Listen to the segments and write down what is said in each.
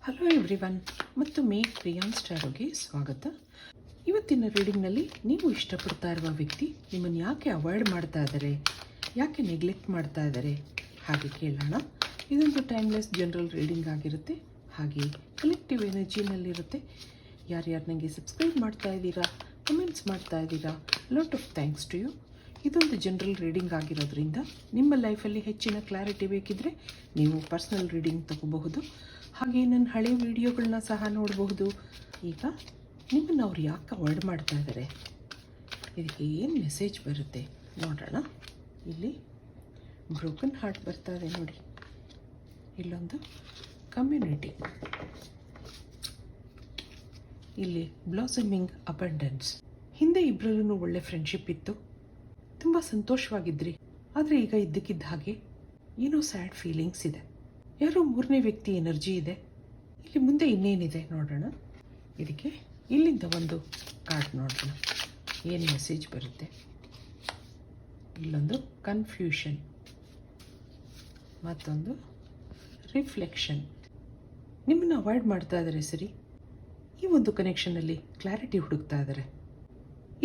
Hello everyone, ಮತ್ತೊಮ್ಮೆ ಪ್ರಿಯಾನ್ಸ್ ಟಾರೋಗೆ ಸ್ವಾಗತ. ಇವತ್ತಿನ ರೀಡಿಂಗ್ನಲ್ಲಿ ನೀವು ಇಷ್ಟಪಡ್ತಾ ಇರುವ ವ್ಯಕ್ತಿ ನಿಮ್ಮನ್ನು ಯಾಕೆ ಅವಾಯ್ಡ್ ಮಾಡ್ತಾ ಇದ್ದಾರೆ, ಯಾಕೆ ನೆಗ್ಲೆಕ್ಟ್ ಮಾಡ್ತಾ ಇದ್ದಾರೆ ಹಾಗೆ ಕೇಳೋಣ. ಇದೊಂದು ಟೈಮ್ಲೆಸ್ ಜನರಲ್ ರೀಡಿಂಗ್ ಆಗಿರುತ್ತೆ, ಹಾಗೆ ಕಲೆಕ್ಟಿವ್ ಎನರ್ಜಿನಲ್ಲಿರುತ್ತೆ. ಯಾರ್ಯಾರು ನನಗೆ ಸಬ್ಸ್ಕ್ರೈಬ್ ಮಾಡ್ತಾ ಇದ್ದೀರಾ, ಕಮೆಂಟ್ಸ್ ಮಾಡ್ತಾ ಇದ್ದೀರಾ, lot of thanks to you. ಇದೊಂದು ಜನರಲ್ ರೀಡಿಂಗ್ ಆಗಿರೋದ್ರಿಂದ ನಿಮ್ಮ ಲೈಫಲ್ಲಿ ಹೆಚ್ಚಿನ ಕ್ಲಾರಿಟಿ ಬೇಕಿದ್ದರೆ ನೀವು ಪರ್ಸ್ನಲ್ ರೀಡಿಂಗ್ ತಗೋಬಹುದು. ಹಾಗೆ ನನ್ನ ಹಳೆ ವಿಡಿಯೋಗಳನ್ನ ಸಹ ನೋಡಬಹುದು. ಈಗ ನಿಮ್ಮನ್ನು ಅವ್ರು ಯಾಕೆ ಅವಾಯ್ಡ್ ಮಾಡ್ತಾ ಇದ್ದಾರೆ, ಇದಕ್ಕೆ ಏನು ಮೆಸೇಜ್ ಬರುತ್ತೆ ನೋಡೋಣ. ಇಲ್ಲಿ ಬ್ರೋಕನ್ ಹಾರ್ಟ್ ಬರ್ತಾ ಇದೆ ನೋಡಿ, ಇಲ್ಲೊಂದು ಕಮ್ಯುನಿಟಿ, ಇಲ್ಲಿ ಬ್ಲಾಸಮಿಂಗ್ ಅಬಂಡೆನ್ಸ್. ಹಿಂದೆ ಇಬ್ಬರಲ್ಲೂ ಒಳ್ಳೆ ಫ್ರೆಂಡ್ಶಿಪ್ ಇತ್ತು, ತುಂಬ ಸಂತೋಷವಾಗಿದ್ರಿ. ಆದರೆ ಈಗ ಇದ್ದಕ್ಕಿದ್ದ ಹಾಗೆ ಏನೋ ಸ್ಯಾಡ್ ಫೀಲಿಂಗ್ಸ್ ಇದೆ, ಯಾರೋ ಮೂರನೇ ವ್ಯಕ್ತಿ ಎನರ್ಜಿ ಇದೆ. ಇಲ್ಲಿ ಮುಂದೆ ಇನ್ನೇನಿದೆ ನೋಡೋಣ. ಇದಕ್ಕೆ ಇಲ್ಲಿಂದ ಒಂದು ಕಾರ್ಡ್ ನೋಡೋಣ, ಏನು ಮೆಸೇಜ್ ಬರುತ್ತೆ. ಇಲ್ಲೊಂದು ಕನ್ಫ್ಯೂಷನ್, ಮತ್ತೊಂದು ರಿಫ್ಲೆಕ್ಷನ್. ನಿಮ್ಮನ್ನು ಅವಾಯ್ಡ್ ಮಾಡ್ತಾ ಇದ್ದಾರೆ ಸರಿ, ಈ ಒಂದು ಕನೆಕ್ಷನಲ್ಲಿ ಕ್ಲಾರಿಟಿ ಹುಡುಕ್ತಾ ಇದ್ದಾರೆ.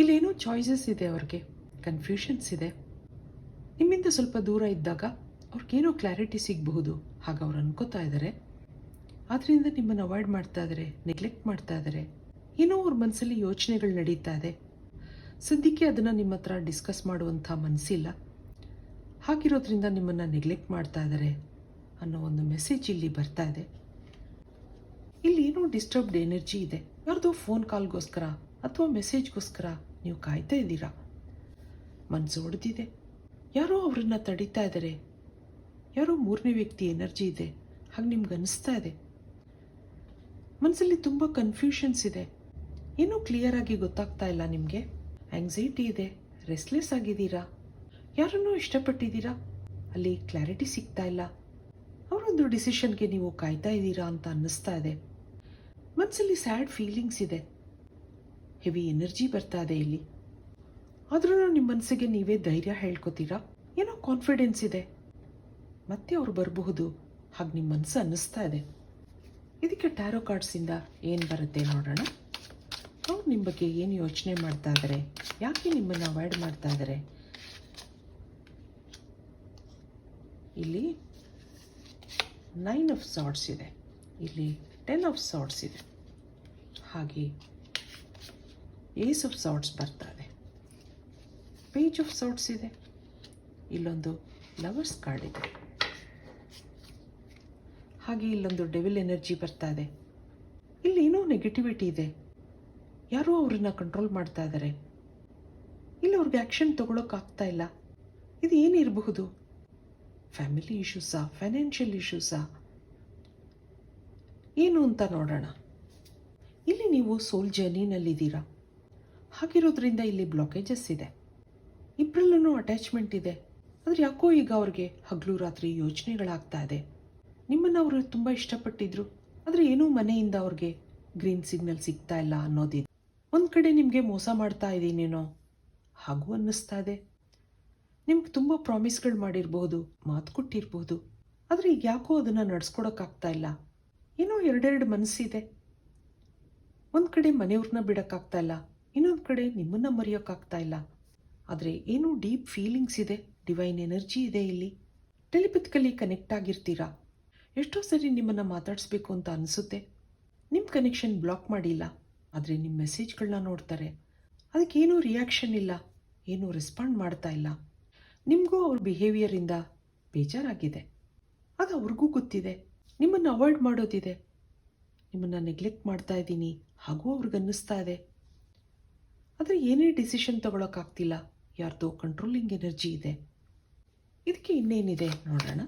ಇಲ್ಲೇನೋ ಚಾಯ್ಸಸ್ ಇದೆ, ಅವ್ರಿಗೆ ಕನ್ಫ್ಯೂಷನ್ಸ್ ಇದೆ. ನಿಮ್ಮಿಂದ ಸ್ವಲ್ಪ ದೂರ ಇದ್ದಾಗ ಅವ್ರಿಗೇನೋ ಕ್ಲಾರಿಟಿ ಸಿಗಬಹುದು ಹಾಗೆ ಅವ್ರು ಅನ್ಕೋತಾ ಇದ್ದಾರೆ. ಆದ್ದರಿಂದ ನಿಮ್ಮನ್ನು ಅವಾಯ್ಡ್ ಮಾಡ್ತಾ ಇದ್ದಾರೆ, ನೆಗ್ಲೆಕ್ಟ್ ಮಾಡ್ತಾ ಇದ್ದಾರೆ. ಏನೋ ಅವ್ರ ಮನಸ್ಸಲ್ಲಿ ಯೋಚನೆಗಳು ನಡೀತಾ ಇದೆ. ಸದ್ಯಕ್ಕೆ ಅದನ್ನು ನಿಮ್ಮ ಹತ್ರ ಡಿಸ್ಕಸ್ ಮಾಡುವಂಥ ಮನಸ್ಸಿಲ್ಲ. ಹಾಗಿರೋದ್ರಿಂದ ನಿಮ್ಮನ್ನು ನೆಗ್ಲೆಕ್ಟ್ ಮಾಡ್ತಾ ಇದ್ದಾರೆ ಅನ್ನೋ ಒಂದು ಮೆಸೇಜ್ ಇಲ್ಲಿ ಬರ್ತಾ ಇದೆ. ಇಲ್ಲಿ ಏನೋ ಡಿಸ್ಟರ್ಬ್ಡ್ ಎನರ್ಜಿ ಇದೆ. ಯಾರ್ದೋ ಫೋನ್ ಕಾಲ್ಗೋಸ್ಕರ ಅಥವಾ ಮೆಸೇಜ್ಗೋಸ್ಕರ ನೀವು ಕಾಯ್ತಾ ಇದ್ದೀರಾ. ಮನಸ್ಸು ಹೊಡೆದಿದೆ, ಯಾರೋ ಅವರನ್ನು ತಡೀತಾ ಇದ್ದಾರೆ, ಯಾರೋ ಮೂರನೇ ವ್ಯಕ್ತಿ ಎನರ್ಜಿ ಇದೆ ಹಾಗೆ ನಿಮ್ಗೆ ಅನಿಸ್ತಾ ಇದೆ. ಮನಸ್ಸಲ್ಲಿ ತುಂಬ ಕನ್ಫ್ಯೂಷನ್ಸ್ ಇದೆ, ಏನೂ ಕ್ಲಿಯರ್ ಆಗಿ ಗೊತ್ತಾಗ್ತಾ ಇಲ್ಲ ನಿಮಗೆ. ಆಂಗ್ಸೈಟಿ ಇದೆ, ರೆಸ್ಟ್ಲೆಸ್ ಆಗಿದ್ದೀರಾ, ಯಾರನ್ನೂ ಇಷ್ಟಪಟ್ಟಿದ್ದೀರಾ, ಅಲ್ಲಿ ಕ್ಲಾರಿಟಿ ಸಿಗ್ತಾ ಇಲ್ಲ. ಅವರೊಂದು ಡಿಸಿಷನ್ಗೆ ನೀವು ಕಾಯ್ತಾ ಇದ್ದೀರಾ ಅಂತ ಅನ್ನಿಸ್ತಾ ಇದೆ. ಮನಸ್ಸಲ್ಲಿ ಸ್ಯಾಡ್ ಫೀಲಿಂಗ್ಸ್ ಇದೆ, ಹೆವಿ ಎನರ್ಜಿ ಬರ್ತಾ ಇದೆ ಇಲ್ಲಿ. ಆದ್ರೂ ನಿಮ್ಮ ಮನಸ್ಸಿಗೆ ನೀವೇ ಧೈರ್ಯ ಹೇಳ್ಕೊತೀರಾ, ಏನೋ ಕಾನ್ಫಿಡೆನ್ಸ್ ಇದೆ, ಮತ್ತೆ ಅವ್ರು ಬರಬಹುದು ಹಾಗೆ ನಿಮ್ಮ ಮನಸ್ಸು ಅನ್ನಿಸ್ತಾ ಇದೆ. ಇದಕ್ಕೆ ಟ್ಯಾರೋ ಕಾರ್ಡ್ಸಿಂದ ಏನು ಬರುತ್ತೆ ನೋಡೋಣ. ಅವ್ರು ನಿಮ್ಮ ಬಗ್ಗೆ ಏನು ಯೋಚನೆ ಮಾಡ್ತಾ ಇದ್ದಾರೆ, ಯಾಕೆ ನಿಮ್ಮನ್ನು ಅವಾಯ್ಡ್ ಮಾಡ್ತಾ ಇದ್ದಾರೆ. ಇಲ್ಲಿ 9 ಆಫ್ ಸಾರ್ಟ್ಸ್ ಇದೆ, ಇಲ್ಲಿ 10 ಆಫ್ ಸಾರ್ಟ್ಸ್ ಇದೆ, ಹಾಗೆ ಏಸ್ ಆಫ್ ಸಾರ್ಟ್ಸ್ ಬರ್ತಾ ಇದೆ, ಪೇಜ್ ಆಫ್ ಸಾರ್ಟ್ಸ್ ಇದೆ, ಇಲ್ಲೊಂದು ಲವರ್ಸ್ ಕಾರ್ಡ್ ಇದೆ, ಹಾಗೆ ಇಲ್ಲೊಂದು ಡೆವಿಲ್ ಎನರ್ಜಿ ಬರ್ತಾ ಇದೆ. ಇಲ್ಲಿ ಏನೋ ನೆಗೆಟಿವಿಟಿ ಇದೆ, ಯಾರೋ ಅವ್ರನ್ನ ಕಂಟ್ರೋಲ್ ಮಾಡ್ತಾ ಇದ್ದಾರೆ. ಇಲ್ಲಿ ಅವ್ರಿಗೆ ಆ್ಯಕ್ಷನ್ ತಗೊಳ್ಳೋಕ್ಕಾಗ್ತಾ ಇಲ್ಲ. ಇದು ಏನಿರಬಹುದು, ಫ್ಯಾಮಿಲಿ ಇಶ್ಯೂಸಾ, ಫೈನಾನ್ಷಿಯಲ್ ಇಶ್ಯೂಸಾ, ಏನು ಅಂತ ನೋಡೋಣ. ಇಲ್ಲಿ ನೀವು ಸೋಲ್ ಜರ್ನಿನಲ್ಲಿದ್ದೀರಾ, ಹಾಗಿರೋದ್ರಿಂದ ಇಲ್ಲಿ ಬ್ಲಾಕೇಜಸ್ ಇದೆ. ಇಬ್ಬರಲ್ಲೂ ಅಟ್ಯಾಚ್ಮೆಂಟ್ ಇದೆ, ಆದರೆ ಯಾಕೋ ಈಗ ಅವ್ರಿಗೆ ಹಗಲು ರಾತ್ರಿ ಯೋಚನೆಗಳಾಗ್ತಾ ಇದೆ. ನಿಮ್ಮನ್ನು ಅವರು ತುಂಬ ಇಷ್ಟಪಟ್ಟಿದ್ರು, ಆದರೆ ಏನೋ ಮನೆಯಿಂದ ಅವ್ರಿಗೆ ಗ್ರೀನ್ ಸಿಗ್ನಲ್ ಸಿಗ್ತಾ ಇಲ್ಲ ಅನ್ನೋದಿದೆ. ಒಂದು ಕಡೆ ನಿಮಗೆ ಮೋಸ ಮಾಡ್ತಾ ಇದ್ದೀನೇನೋ ಹಾಗೂ ಅನ್ನಿಸ್ತಾ ಇದೆ. ನಿಮ್ಗೆ ತುಂಬ ಪ್ರಾಮಿಸ್ಗಳು ಮಾಡಿರ್ಬೋದು, ಮಾತು ಕೊಟ್ಟಿರ್ಬೋದು, ಆದರೆ ಈಗ ಯಾಕೋ ಅದನ್ನು ನಡ್ಸ್ಕೊಡೋಕ್ಕಾಗ್ತಾ ಇಲ್ಲ. ಏನೋ ಎರಡೆರಡು ಮನಸ್ಸಿದೆ. ಒಂದು ಕಡೆ ಮನೆಯವ್ರನ್ನ ಬಿಡೋಕ್ಕಾಗ್ತಾ ಇಲ್ಲ, ಇನ್ನೊಂದು ಕಡೆ ನಿಮ್ಮನ್ನು ಮರೆಯೋಕ್ಕಾಗ್ತಾ ಇಲ್ಲ. ಆದರೆ ಏನೋ ಡೀಪ್ ಫೀಲಿಂಗ್ಸ್ ಇದೆ, ಡಿವೈನ್ ಎನರ್ಜಿ ಇದೆ. ಇಲ್ಲಿ ಟೆಲಿಪತಿಕಲಿ ಕನೆಕ್ಟ್ ಆಗಿರ್ತೀರಾ. ಎಷ್ಟೋ ಸರಿ ನಿಮ್ಮನ್ನು ಮಾತಾಡಿಸ್ಬೇಕು ಅಂತ ಅನಿಸುತ್ತೆ. ನಿಮ್ಮ ಕನೆಕ್ಷನ್ ಬ್ಲಾಕ್ ಮಾಡಿಲ್ಲ, ಆದರೆ ನಿಮ್ಮ ಮೆಸೇಜ್ಗಳನ್ನ ನೋಡ್ತಾರೆ, ಅದಕ್ಕೇನೂ ರಿಯಾಕ್ಷನ್ ಇಲ್ಲ, ಏನೂ ರೆಸ್ಪಾಂಡ್ ಮಾಡ್ತಾ ಇಲ್ಲ. ನಿಮಗೂ ಅವ್ರ ಬಿಹೇವಿಯರಿಂದ ಬೇಜಾರಾಗಿದೆ, ಅದು ಅವ್ರಿಗೂ ಗೊತ್ತಿದೆ. ನಿಮ್ಮನ್ನು ಅವಾಯ್ಡ್ ಮಾಡೋದಿದೆ, ನಿಮ್ಮನ್ನು ನೆಗ್ಲೆಕ್ಟ್ ಮಾಡ್ತಾ ಇದ್ದೀನಿ ಹಾಗೂ ಅವ್ರಿಗನ್ನಿಸ್ತಾ ಇದೆ. ಆದರೆ ಏನೇ ಡಿಸಿಷನ್ ತಗೊಳ್ಳೋಕ್ಕಾಗ್ತಿಲ್ಲ, ಯಾರ್ದೋ ಕಂಟ್ರೋಲಿಂಗ್ ಎನರ್ಜಿ ಇದೆ. ಇದಕ್ಕೆ ಇನ್ನೇನಿದೆ ನೋಡೋಣ,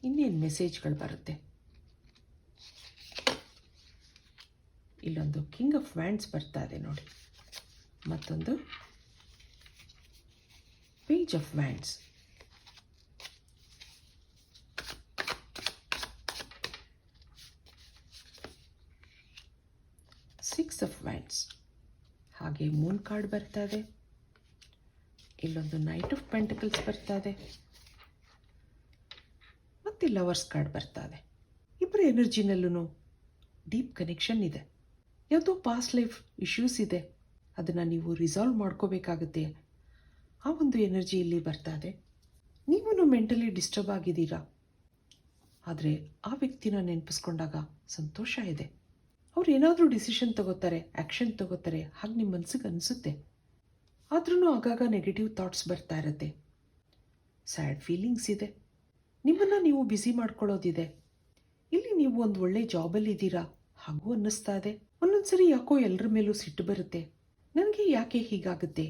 ಇನ್ನೇನು ಮೆಸೇಜ್ಗಳು ಬರುತ್ತೆ. ಇಲ್ಲೊಂದು ಕಿಂಗ್ ಆಫ್ ವ್ಯಾಂಡ್ಸ್ ಬರ್ತಾ ಇದೆ ನೋಡಿ, ಮತ್ತೊಂದು page of wands, six of wands, ಹಾಗೆ ಮೂನ್ ಕಾರ್ಡ್ ಬರ್ತಾ ಇದೆ. ಇಲ್ಲೊಂದು ನೈಟ್ ಆಫ್ ಪೆಂಟಿಕಲ್ಸ್ ಬರ್ತಾ ಇದೆ, ಮತ್ತು ಲವರ್ಸ್ ಕಾರ್ಡ್ ಬರ್ತಾದೆ. ಇಬ್ಬರ ಎನರ್ಜಿನಲ್ಲೂ ಡೀಪ್ ಕನೆಕ್ಷನ್ ಇದೆ. ಯಾವುದೋ ಪಾಸ್ಟ್ ಲೈಫ್ ಇಶ್ಯೂಸ್ ಇದೆ, ಅದನ್ನು ನೀವು ರಿಸಾಲ್ವ್ ಮಾಡ್ಕೋಬೇಕಾಗುತ್ತೆ. ಆ ಒಂದು ಎನರ್ಜಿ ಇಲ್ಲಿ ಬರ್ತಾದೆ. ನೀವೂ ಮೆಂಟಲಿ ಡಿಸ್ಟರ್ಬ್ ಆಗಿದ್ದೀರಾ, ಆದರೆ ಆ ವ್ಯಕ್ತಿನ ನೆನಪಿಸ್ಕೊಂಡಾಗ ಸಂತೋಷ ಇದೆ. ಅವ್ರು ಏನಾದರೂ ಡಿಸಿಷನ್ ತಗೋತಾರೆ, ಆ್ಯಕ್ಷನ್ ತಗೋತಾರೆ, ಹಾಗೆ ನಿಮ್ಮ ಮನಸ್ಸಿಗೆ ಅನಿಸುತ್ತೆ. ಆದ್ರೂ ಆಗಾಗ ನೆಗೆಟಿವ್ ಥಾಟ್ಸ್ ಬರ್ತಾ ಇರುತ್ತೆ, ಸ್ಯಾಡ್ ಫೀಲಿಂಗ್ಸ್ ಇದೆ, ನಿಮ್ಮನ್ನು ನೀವು ಬ್ಯುಸಿ ಮಾಡ್ಕೊಳ್ಳೋದಿದೆ. ಇಲ್ಲಿ ನೀವು ಒಂದು ಒಳ್ಳೆ ಜಾಬಲ್ಲಿದ್ದೀರಾ ಹಾಗೂ ಅನ್ನಿಸ್ತಾ ಇದೆ. ಒಂದೊಂದ್ಸರಿ ಯಾಕೋ ಎಲ್ಲರ ಮೇಲೂ ಸಿಟ್ಟು ಬರುತ್ತೆ, ನನಗೆ ಯಾಕೆ ಹೀಗಾಗುತ್ತೆ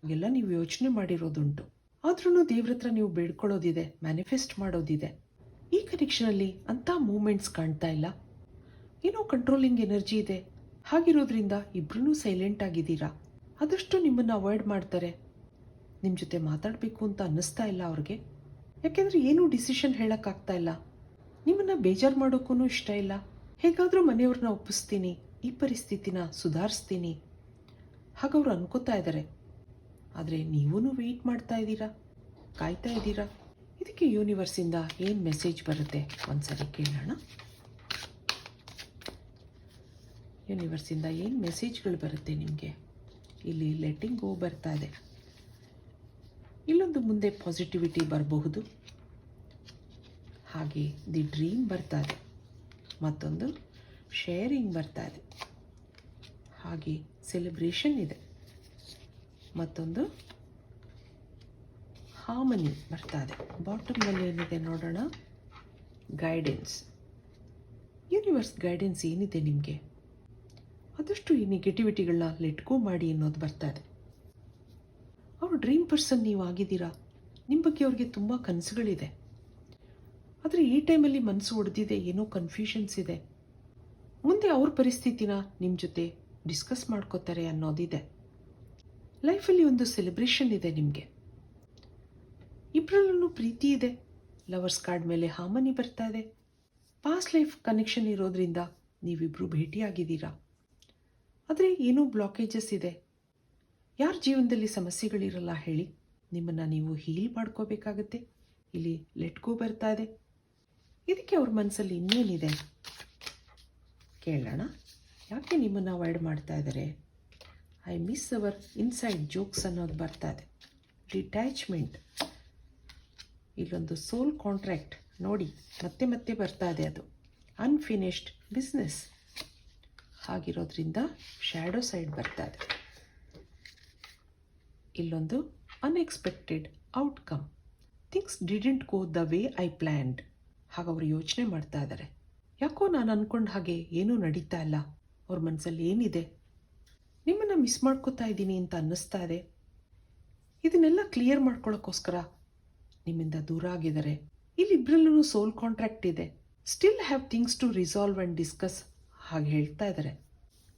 ಹಾಗೆಲ್ಲ ನೀವು ಯೋಚನೆ ಮಾಡಿರೋದುಂಟು. ಆದ್ರೂ ದೇವ್ರ ಹತ್ರ ನೀವು ಬೇಡ್ಕೊಳ್ಳೋದಿದೆ, ಮ್ಯಾನಿಫೆಸ್ಟ್ ಮಾಡೋದಿದೆ. ಈ ಕನೆಕ್ಷನಲ್ಲಿ ಅಂಥ ಮೂಮೆಂಟ್ಸ್ ಕಾಣ್ತಾ ಇಲ್ಲ. ಏನೋ ಕಂಟ್ರೋಲಿಂಗ್ ಎನರ್ಜಿ ಇದೆ. ಹಾಗಿರೋದ್ರಿಂದ ಇಬ್ಬರೂ ಸೈಲೆಂಟ್ ಆಗಿದ್ದೀರಾ. ಆದಷ್ಟು ನಿಮ್ಮನ್ನು ಅವಾಯ್ಡ್ ಮಾಡ್ತಾರೆ. ನಿಮ್ಮ ಜೊತೆ ಮಾತಾಡಬೇಕು ಅಂತ ಅನ್ನಿಸ್ತಾ ಇಲ್ಲ ಅವ್ರಿಗೆ. ಯಾಕೆಂದರೆ ಏನೂ ಡಿಸಿಷನ್ ಹೇಳೋಕ್ಕಾಗ್ತಾ ಇಲ್ಲ. ನಿಮ್ಮನ್ನು ಬೇಜಾರು ಮಾಡೋಕ್ಕೂ ಇಷ್ಟ ಇಲ್ಲ. ಹೇಗಾದರೂ ಮನೆಯವ್ರನ್ನ ಒಪ್ಪಿಸ್ತೀನಿ, ಈ ಪರಿಸ್ಥಿತಿನ ಸುಧಾರಿಸ್ತೀನಿ ಹಾಗವ್ರು ಅನ್ಕೋತಾ ಇದ್ದಾರೆ. ಆದರೆ ನೀವೂ ವೆಯ್ಟ್ ಮಾಡ್ತಾ ಇದ್ದೀರಾ, ಕಾಯ್ತಾ ಇದ್ದೀರಾ. ಇದಕ್ಕೆ ಯೂನಿವರ್ಸಿಂದ ಏನು ಮೆಸೇಜ್ ಬರುತ್ತೆ ಒಂದ್ಸರಿ ಕೇಳೋಣ. ಯೂನಿವರ್ಸಿಂದ ಏನು ಮೆಸೇಜ್ಗಳು ಬರುತ್ತೆ ನಿಮಗೆ? ಇಲ್ಲಿ ಲೆಟ್ಟಿಂಗ್ ಗೋ ಬರ್ತಾ ಇದೆ. ಇಲ್ಲೊಂದು ಮುಂದೆ ಪಾಸಿಟಿವಿಟಿ ಬರಬಹುದು. ಹಾಗೆ ದಿ ಡ್ರೀಮ್ ಬರ್ತಾ ಇದೆ. ಮತ್ತೊಂದು ಶೇರಿಂಗ್ ಬರ್ತಾ ಇದೆ. ಹಾಗೆ ಸೆಲೆಬ್ರೇಷನ್ ಇದೆ. ಮತ್ತೊಂದು ಹಾರ್ಮನಿ ಬರ್ತಾ ಇದೆ. ಬಾಟಮ್ನಲ್ಲಿ ಏನಿದೆ ನೋಡೋಣ. ಗೈಡೆನ್ಸ್. ಯೂನಿವರ್ಸ್ ಗೈಡೆನ್ಸ್ ಏನಿದೆ ನಿಮಗೆ? ಆದಷ್ಟು ಈ ನೆಗೆಟಿವಿಟಿಗಳನ್ನ ಲೆಟ್ ಗೋ ಮಾಡಿ ಅನ್ನೋದು ಬರ್ತಾ ಇದೆ. ಅವರು ಡ್ರೀಮ್ ಪರ್ಸನ್ ನೀವು ಆಗಿದ್ದೀರಾ. ನಿಮ್ಮ ಬಗ್ಗೆ ಅವ್ರಿಗೆ ತುಂಬ ಕನಸುಗಳಿದೆ. ಆದರೆ ಈ ಟೈಮಲ್ಲಿ ಮನಸ್ಸು ಒಡೆದಿದೆ, ಏನೋ ಕನ್ಫ್ಯೂಷನ್ಸ್ ಇದೆ. ಮುಂದೆ ಅವ್ರ ಪರಿಸ್ಥಿತಿನ ನಿಮ್ಮ ಜೊತೆ ಡಿಸ್ಕಸ್ ಮಾಡ್ಕೋತಾರೆ ಅನ್ನೋದಿದೆ. ಲೈಫಲ್ಲಿ ಒಂದು ಸೆಲೆಬ್ರೇಷನ್ ಇದೆ ನಿಮಗೆ. ಇಬ್ಬರಲ್ಲೂ ಪ್ರೀತಿ ಇದೆ. ಲವರ್ಸ್ ಕಾರ್ಡ್ ಮೇಲೆ ಹಾರ್ಮನಿ ಬರ್ತಾ ಇದೆ. ಪಾಸ್ಟ್ ಲೈಫ್ ಕನೆಕ್ಷನ್ ಇರೋದ್ರಿಂದ ನೀವಿಬ್ಬರು ಭೇಟಿಯಾಗಿದ್ದೀರಾ. ಆದರೆ ಏನೋ ಬ್ಲಾಕೇಜಸ್ ಇದೆ. ಯಾರ ಜೀವನದಲ್ಲಿ ಸಮಸ್ಯೆಗಳಿರಲ್ಲ ಹೇಳಿ? ನಿಮ್ಮನ್ನು ನೀವು ಹೀಲ್ ಮಾಡ್ಕೋಬೇಕಾಗತ್ತೆ. ಇಲ್ಲಿ ಲೆಟ್ ಗೋ ಬರ್ತಾ ಇದೆ. ಇದಕ್ಕೆ ಅವ್ರ ಮನಸ್ಸಲ್ಲಿ ಇನ್ನೇನಿದೆ ಕೇಳೋಣ. ಯಾಕೆ ನಿಮ್ಮನ್ನು ಅವಾಯ್ಡ್ ಮಾಡ್ತಾ ಇದ್ದಾರೆ? I miss our inside jokes ಅನ್ನೋದು ಬರ್ತಾ ಇದೆ. ಡಿಟ್ಯಾಚ್ಮೆಂಟ್. ಇಲ್ಲೊಂದು ಸೋಲ್ ಕಾಂಟ್ರಾಕ್ಟ್ ನೋಡಿ, ಮತ್ತೆ ಮತ್ತೆ ಬರ್ತಾ ಇದೆ. ಅದು ಅನ್ಫಿನಿಶ್ಡ್ ಬಿಸ್ನೆಸ್. ಹಾಗಿರೋದ್ರಿಂದ ಶ್ಯಾಡೋ ಸೈಡ್ ಬರ್ತಾ ಇದೆ. ಇಲ್ಲೊಂದು unexpected outcome. Things didn't go the way I planned. ಹಾಗವ್ರು ಯೋಚನೆ ಮಾಡ್ತಾ ಇದ್ದಾರೆ. ಯಾಕೋ ನಾನು ಅಂದ್ಕೊಂಡ ಹಾಗೆ ಏನೂ ನಡೀತಾ ಇಲ್ಲ. ಅವ್ರ ಮನಸ್ಸಲ್ಲಿ ಏನಿದೆ? ನಿಮ್ಮನ್ನು ಮಿಸ್ ಮಾಡ್ಕೋತಾ ಇದ್ದೀನಿ ಅಂತ ಅನ್ನಿಸ್ತಾ ಇದೆ. ಇದನ್ನೆಲ್ಲ ಕ್ಲಿಯರ್ ಮಾಡ್ಕೊಳ್ಳೋಕ್ಕೋಸ್ಕರ ನಿಮ್ಮಿಂದ ದೂರ ಆಗಿದ್ದಾರೆ. ಇಲ್ಲಿಬ್ಬರಲ್ಲೂ ಸೋಲ್ ಕಾಂಟ್ರಾಕ್ಟ್ ಇದೆ. Still have things to resolve and discuss ಹಾಗೆ ಹೇಳ್ತಾ ಇದ್ದಾರೆ.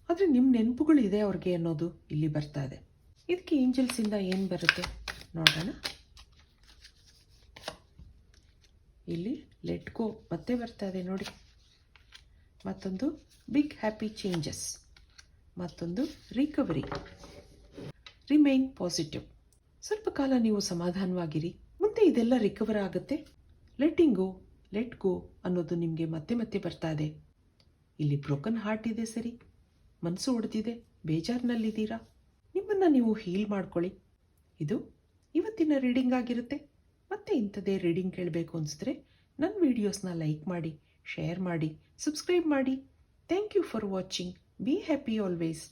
ಆದರೆ ನಿಮ್ಮ ನೆನಪುಗಳು ಇದೆ ಅವ್ರಿಗೆ ಅನ್ನೋದು ಇಲ್ಲಿ ಬರ್ತಾ ಇದೆ. ಇದಕ್ಕೆ ಏಂಜಲ್ಸಿಂದ ಏನು ಬರುತ್ತೆ ನೋಡೋಣ. ಇಲ್ಲಿ ಲೆಟ್ ಗೋ ಮತ್ತೆ ಬರ್ತಾ ಇದೆ ನೋಡಿ. ಮತ್ತೊಂದು ಬಿಗ್ ಹ್ಯಾಪಿ ಚೇಂಜಸ್. ಮತ್ತೊಂದು ರಿಕವರಿ. Remain positive. ಸ್ವಲ್ಪ ಕಾಲ ನೀವು ಸಮಾಧಾನವಾಗಿರಿ. ಮುಂದೆ ಇದೆಲ್ಲ ರಿಕವರ್ ಆಗುತ್ತೆ. ಲೆಟ್ ಗೋ ಅನ್ನೋದು ನಿಮಗೆ ಮತ್ತೆ ಮತ್ತೆ ಬರ್ತಾ ಇದೆ. ಇಲ್ಲಿ ಬ್ರೋಕನ್ ಹಾರ್ಟ್ ಇದೆ. ಸರಿ, ಮನಸ್ಸು ಒಡೆದಿದೆ, ಬೇಜಾರಿನಲ್ಲಿದ್ದೀರಾ. ನಿಮ್ಮನ್ನು ನೀವು ಹೀಲ್ ಮಾಡ್ಕೊಳ್ಳಿ. ಇದು ಇವತ್ತಿನ ರೀಡಿಂಗ್ ಆಗಿರುತ್ತೆ. ಮತ್ತೆ ಇಂಥದ್ದೇ ರೀಡಿಂಗ್ ಕೇಳಬೇಕು ಅನಿಸಿದ್ರೆ ನನ್ನ ವೀಡಿಯೋಸ್ನ ಲೈಕ್ ಮಾಡಿ, ಶೇರ್ ಮಾಡಿ, ಸಬ್ಸ್ಕ್ರೈಬ್ ಮಾಡಿ. Thank you for watching. Be happy always.